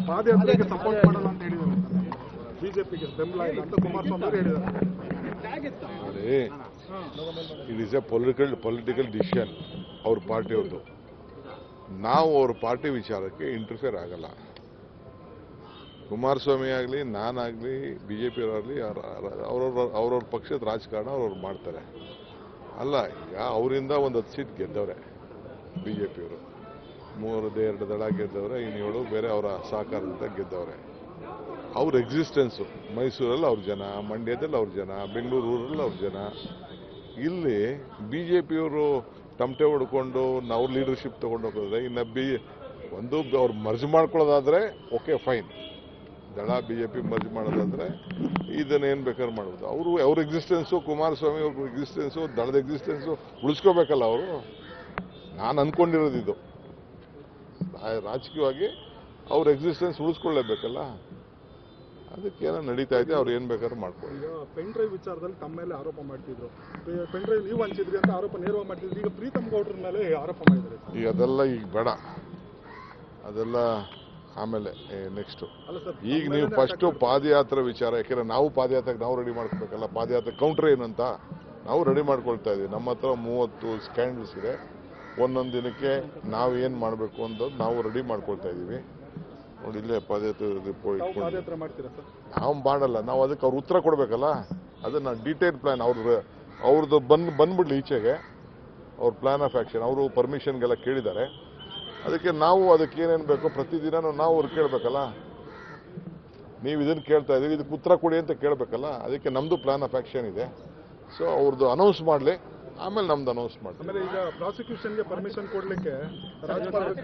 ಪಾದಯಾತ್ರೆಗೆ support ಮಾಡಲ್ಲ ಅಂತ ಹೇಳಿದ್ದಾರೆ. ಬಿಜೆಪಿಗೆ ಬೆಂಬಲ ಇಲ್ಲ ಅಂತ ಕುಮಾರಸ್ವಾಮಿ ಅವರು ಹೇಳಿದ್ದಾರೆ. It is A political decision ಅವ್ರ ಪಾರ್ಟಿಯವ್ರದ್ದು. ನಾವು ಅವ್ರ ಪಾರ್ಟಿ ವಿಚಾರಕ್ಕೆ ಇಂಟರ್ಫಿಯರ್ ಆಗಲ್ಲ. ಕುಮಾರಸ್ವಾಮಿ ಆಗಲಿ, ನಾನಾಗಲಿ, ಬಿಜೆಪಿಯವರಾಗಲಿ ಅವ್ರವ್ರ ಪಕ್ಷದ ರಾಜಕಾರಣ ಅವ್ರವ್ರು ಮಾಡ್ತಾರೆ. ಅಲ್ಲ, ಈಗ ಅವರಿಂದ ಒಂದು 10 ಸೀಟ್ ಗೆದ್ದವ್ರೆ ಬಿಜೆಪಿಯವರು. 2 ದಳ ಗೆದ್ದವ್ರೆ, ಇನ್ನು 7 ಬೇರೆ ಅವರ ಸಹಕಾರದಿಂದ ಗೆದ್ದವ್ರೆ. ಅವ್ರ ಎಕ್ಸಿಸ್ಟೆನ್ಸು ಮೈಸೂರಲ್ಲಿ ಅವ್ರ ಜನ, ಮಂಡ್ಯದಲ್ಲಿ ಅವ್ರ ಜನ, ಬೆಂಗಳೂರು ರೂರಲ್ಲಿ ಅವ್ರ ಜನ. ಇಲ್ಲಿ ಬಿಜೆಪಿಯವರು ತಮಟೆ ಹೊಡ್ಕೊಂಡು ನಾವು ಲೀಡರ್ಶಿಪ್ ತಗೊಂಡು ಹೋಗೋದ್ರೆ, ಇನ್ನು ಅವ್ರು ಮರ್ಜ್ ಮಾಡ್ಕೊಳ್ಳೋದಾದ್ರೆ ಓಕೆ ಫೈನ್, ದಳ ಬಿಜೆಪಿ ಮರ್ಜ್ ಮಾಡೋದಾದ್ರೆ ಇದನ್ನೇನು ಬೇಕಾದ್ರೆ ಮಾಡ್ಬೋದು. ಅವ್ರ ಎಕ್ಸಿಸ್ಟೆನ್ಸು, ಕುಮಾರಸ್ವಾಮಿ ಅವ್ರ ಎಕ್ಸಿಸ್ಟೆನ್ಸು, ದಳದ ಎಕ್ಸಿಸ್ಟೆನ್ಸು ಉಳಿಸ್ಕೋಬೇಕಲ್ಲ ಅವರು. ನಾನು ಅಂದ್ಕೊಂಡಿರೋದು ಇದು, ರಾಜಕೀಯವಾಗಿ ಅವ್ರ ಎಕ್ಸಿಸ್ಟೆನ್ಸ್ ಉಳಿಸ್ಕೊಳ್ಳೇಬೇಕಲ್ಲ. ಅದಕ್ಕೇನೋ ನಡೀತಾ ಇದೆ, ಅವ್ರು ಏನ್ ಬೇಕಾದ್ರೂ ಮಾಡ್ಕೊಳ್ಳಿ. ಈಗ ಪೆನ್ ಡ್ರೈವ್ ವಿಚಾರದಲ್ಲಿ ತಮ್ಮ ಮೇಲೆ ಆರೋಪ ಮಾಡ್ತಿದ್ರು, ಪೆನ್ ಡ್ರೈವ್ ನೀವು ಹಂಚಿದ್ರಿ ಅಂತ ಆರೋಪ ನೇರವಾಗಿ ಮಾಡ್ತಿದ್ರು. ಈಗ ಪ್ರೀತಮ್ ಗೌಡ್ರ ಮೇಲೆ ಆರೋಪ ಮಾಡಿದ್ದಾರೆ. ಈಗ ಅದೆಲ್ಲ ಈಗ ಬೇಡ, ಅದೆಲ್ಲ ಆಮೇಲೆ ನೆಕ್ಸ್ಟ್. ಈಗ ನೀವು ಫಸ್ಟ್ ಪಾದಯಾತ್ರೆ ವಿಚಾರ, ಯಾಕೆಂದ್ರೆ ನಾವು ಪಾದಯಾತ್ರೆಗೆ ನಾವು ರೆಡಿ ಮಾಡ್ಕೋಬೇಕಲ್ಲ. ಪಾದಯಾತ್ರೆ ಕೌಂಟರ್ ಏನಂತ ನಾವು ರೆಡಿ ಮಾಡ್ಕೊಳ್ತಾ ಇದೀವಿ. ನಮ್ಮ ಹತ್ರ 30 ಸ್ಕ್ಯಾಂಡಲ್ಸ್ ಇದೆ. ಒಂದೊಂದು ದಿನಕ್ಕೆ ನಾವು ಏನು ಮಾಡಬೇಕು ಅಂತ ನಾವು ರೆಡಿ ಮಾಡ್ಕೊಳ್ತಾ ಇದೀವಿ. ನೋಡಿ, ಇಲ್ಲೇ ಪಾದಯಾತ್ರೆ ನಾವು ಮಾಡಲ್ಲ, ನಾವು ಅದಕ್ಕೆ ಅವ್ರು ಉತ್ತರ ಕೊಡಬೇಕಲ್ಲ. ಅದನ್ನ ಡೀಟೇಲ್ ಪ್ಲಾನ್ ಅವ್ರದ್ದು ಬಂದ್ಬಿಡ್ಲಿ ಈಚೆಗೆ, ಅವ್ರ ಪ್ಲಾನ್ ಆಫ್ ಆಕ್ಷನ್. ಅವರು ಪರ್ಮಿಷನ್ಗೆಲ್ಲ ಕೇಳಿದ್ದಾರೆ. ಅದಕ್ಕೆ ನಾವು ಅದಕ್ಕೆ ಏನೇನು ಬೇಕೋ ಪ್ರತಿದಿನ ನಾವು ಅವ್ರು ಕೇಳಬೇಕಲ್ಲ. ನೀವು ಇದನ್ನು ಕೇಳ್ತಾ ಇದ್ದೀವಿ, ಇದಕ್ಕೆ ಉತ್ತರ ಕೊಡಿ ಅಂತ ಕೇಳಬೇಕಲ್ಲ. ಅದಕ್ಕೆ ನಮ್ಮದು ಪ್ಲಾನ್ ಆಫ್ ಆಕ್ಷನ್ ಇದೆ. ಸೊ ಅವ್ರದ್ದು ಅನೌನ್ಸ್ ಮಾಡಲಿ, ಆಮೇಲೆ ನಮ್ದು ಅನೌನ್ಸ್ ಮಾಡ್ತೀವಿ. ಆಮೇಲೆ ಈಗ ಪ್ರಾಸಿಕ್ಯೂಷನ್ಗೆ ಪರ್ಮಿಷನ್ ಕೊಡಲಿಕ್ಕೆ ರಾಜ್ಯಪಾಲರಿಗೆ